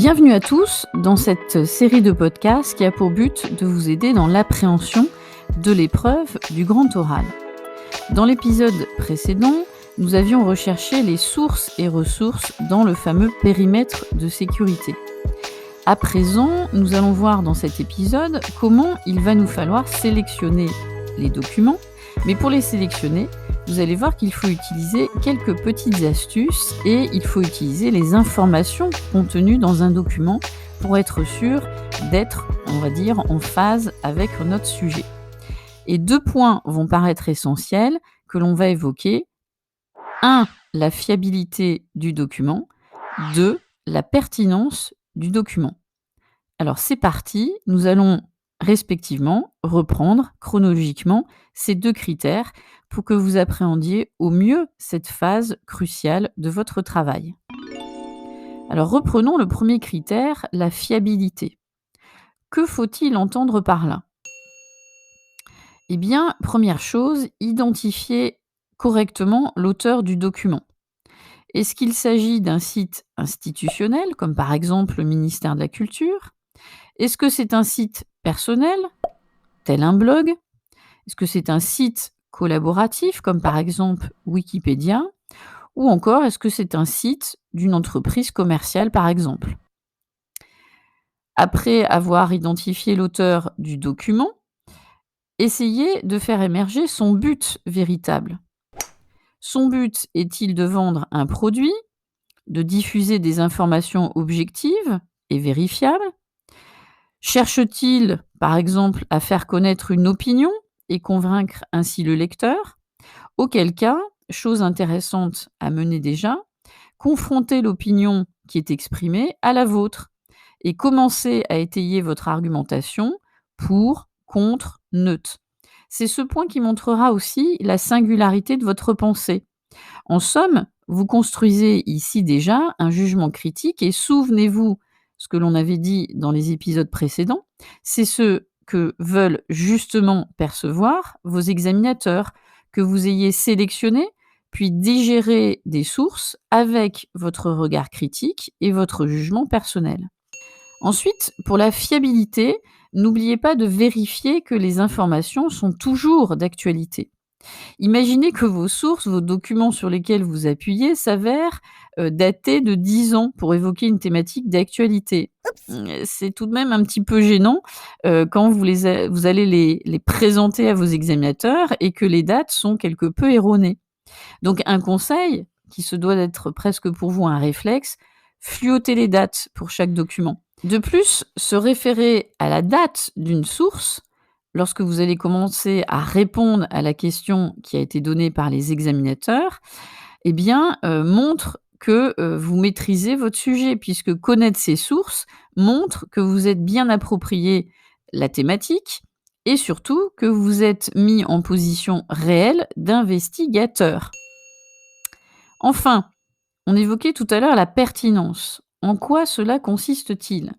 Bienvenue à tous dans cette série de podcasts qui a pour but de vous aider dans l'appréhension de l'épreuve du grand oral. Dans l'épisode précédent, nous avions recherché les sources et ressources dans le fameux périmètre de sécurité. À présent, nous allons voir dans cet épisode comment il va nous falloir sélectionner les documents, mais pour les sélectionner, vous allez voir qu'il faut utiliser quelques petites astuces et il faut utiliser les informations contenues dans un document pour être sûr d'être, on va dire, en phase avec notre sujet. Et 2 points vont paraître essentiels que l'on va évoquer. 1. La fiabilité du document. 2. La pertinence du document. Alors c'est parti, nous allons respectivement reprendre chronologiquement ces 2 critères pour que vous appréhendiez au mieux cette phase cruciale de votre travail. Alors reprenons le premier critère, la fiabilité. Que faut-il entendre par là? Eh bien, première chose, identifier correctement l'auteur du document. Est-ce qu'il s'agit d'un site institutionnel, comme par exemple le ministère de la Culture? Est-ce que c'est un site personnel, tel un blog? Est-ce que c'est un site collaboratif, comme par exemple Wikipédia? Ou encore, est-ce que c'est un site d'une entreprise commerciale, par exemple? Après avoir identifié l'auteur du document, essayez de faire émerger son but véritable. Son but est-il de vendre un produit, de diffuser des informations objectives et vérifiables? Cherche-t-il, par exemple, à faire connaître une opinion et convaincre ainsi le lecteur? Auquel cas, chose intéressante à mener déjà, confrontez l'opinion qui est exprimée à la vôtre et commencez à étayer votre argumentation pour, contre, neutre. C'est ce point qui montrera aussi la singularité de votre pensée. En somme, vous construisez ici déjà un jugement critique et souvenez-vous, ce que l'on avait dit dans les épisodes précédents, c'est ce que veulent justement percevoir vos examinateurs, que vous ayez sélectionné, puis digéré des sources avec votre regard critique et votre jugement personnel. Ensuite, pour la fiabilité, n'oubliez pas de vérifier que les informations sont toujours d'actualité. Imaginez que vos sources, vos documents sur lesquels vous appuyez s'avèrent, datés de 10 ans pour évoquer une thématique d'actualité. C'est tout de même un petit peu gênant, quand vous allez les présenter à vos examinateurs et que les dates sont quelque peu erronées. Donc un conseil, qui se doit d'être presque pour vous un réflexe, fluotez les dates pour chaque document. De plus, se référer à la date d'une source lorsque vous allez commencer à répondre à la question qui a été donnée par les examinateurs, eh bien, montre que, vous maîtrisez votre sujet puisque connaître ces sources montre que vous êtes bien approprié la thématique et surtout que vous êtes mis en position réelle d'investigateur. Enfin, on évoquait tout à l'heure la pertinence. En quoi cela consiste-t-il?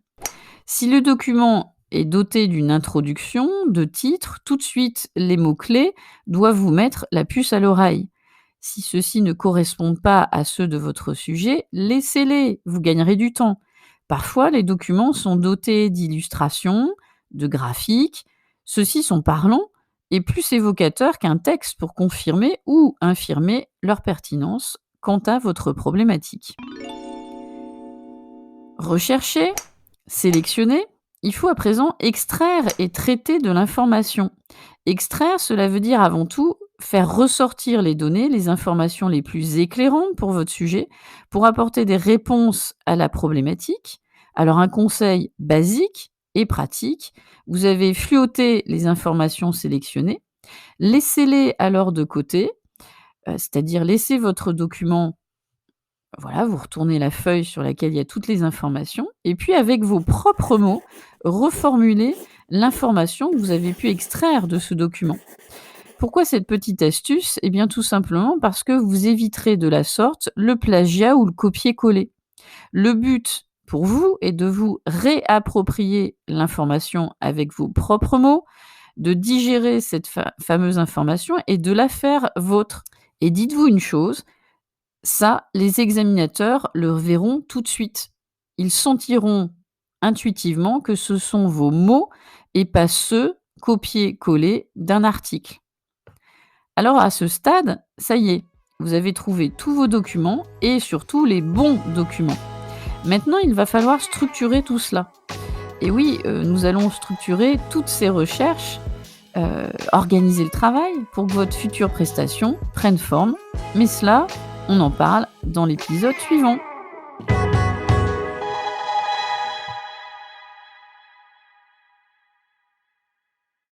Si le document est doté d'une introduction, de titres, tout de suite les mots-clés doivent vous mettre la puce à l'oreille. Si ceux-ci ne correspondent pas à ceux de votre sujet, laissez-les, vous gagnerez du temps. Parfois, les documents sont dotés d'illustrations, de graphiques. Ceux-ci sont parlants et plus évocateurs qu'un texte pour confirmer ou infirmer leur pertinence quant à votre problématique. Recherchez, sélectionnez. Il faut à présent extraire et traiter de l'information. Extraire, cela veut dire avant tout faire ressortir les données, les informations les plus éclairantes pour votre sujet, pour apporter des réponses à la problématique. Alors un conseil basique et pratique, vous avez fluoté les informations sélectionnées, laissez-les alors de côté, c'est-à-dire laissez votre document. Voilà, vous retournez la feuille sur laquelle il y a toutes les informations et puis avec vos propres mots, reformulez l'information que vous avez pu extraire de ce document. Pourquoi cette petite astuce? Eh bien tout simplement parce que vous éviterez de la sorte le plagiat ou le copier-coller. Le but pour vous est de vous réapproprier l'information avec vos propres mots, de digérer cette fameuse information et de la faire vôtre. Et dites-vous une chose, ça, les examinateurs le verront tout de suite. ils sentiront intuitivement que ce sont vos mots et pas ceux copiés-collés d'un article. Alors à ce stade, ça y est, vous avez trouvé tous vos documents et surtout les bons documents. Maintenant, il va falloir structurer tout cela. Et oui, nous allons structurer toutes ces recherches, organiser le travail pour que votre future prestation prenne forme. Mais cela, on en parle dans l'épisode suivant.